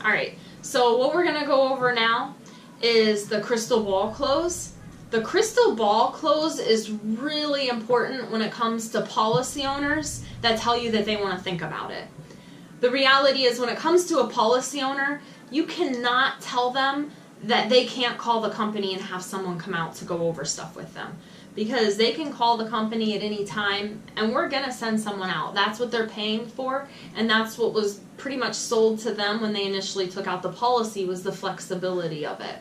All right, so what we're gonna go over now is the crystal ball close. The crystal ball close is really important when it comes to policy owners that tell you that they want to think about it. The reality is when it comes to a policy owner, you cannot tell them that they can't call the company and have someone come out to go over stuff with them. Because they can call the company at any time and we're going to send someone out. That's what they're paying for, and that's what was pretty much sold to them when they initially took out the policy, was the flexibility of it.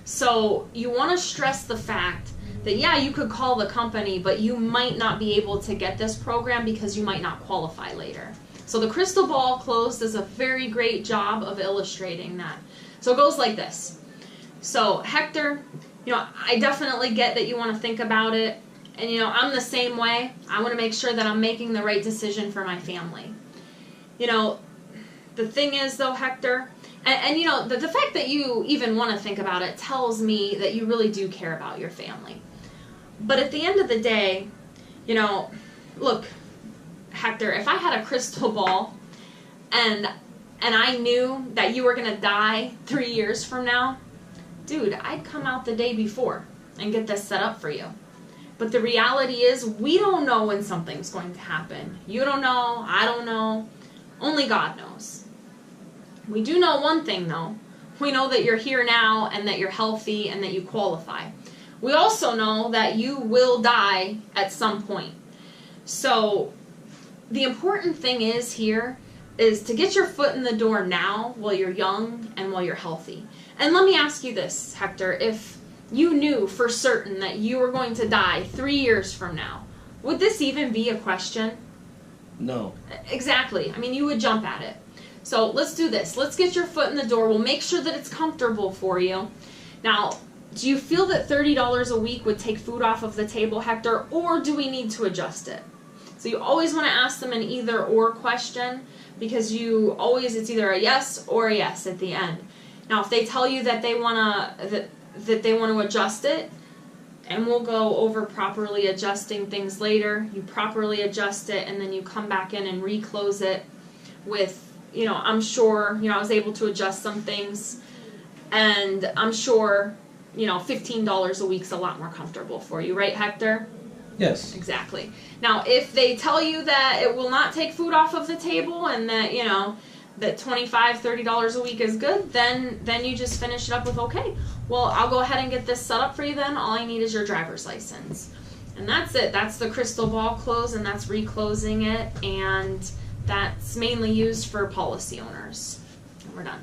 So you want to stress the fact that, yeah, you could call the company, but you might not be able to get this program because you might not qualify later. So the crystal ball close does a very great job of illustrating that. So it goes like this. So Hector, I definitely get that you want to think about it. And, I'm the same way. I want to make sure that I'm making the right decision for my family. The thing is, though, Hector, and the fact that you even want to think about it tells me that you really do care about your family. But at the end of the day, look, Hector, if I had a crystal ball and I knew that you were going to die 3 years from now, dude, I'd come out the day before and get this set up for you. But the reality is, we don't know when something's going to happen. You don't know, I don't know, only God knows. We do know one thing, though. We know that you're here now and that you're healthy and that you qualify. We also know that you will die at some point. So the important thing is to get your foot in the door now while you're young and while you're healthy. And let me ask you this, Hector. If you knew for certain that you were going to die 3 years from now, would this even be a question? No. Exactly. I mean, you would jump at it. So let's do this. Let's get your foot in the door. We'll make sure that it's comfortable for you. Now, do you feel that $30 a week would take food off of the table, Hector, or do we need to adjust it? So you always want to ask them an either or question, because it's either a yes or a yes at the end. Now, if they tell you that they want to adjust it, and we'll go over properly adjusting things later, you properly adjust it, and then you come back in and reclose it with, I'm sure, I was able to adjust some things, and I'm sure, $15 a week's a lot more comfortable for you, right, Hector? Yes. Exactly. Now, if they tell you that it will not take food off of the table and that, that $25, $30 a week is good, then you just finish it up with, okay, well, I'll go ahead and get this set up for you then. All I need is your driver's license. And that's it. That's the crystal ball close, and that's reclosing it, and that's mainly used for policy owners. And we're done.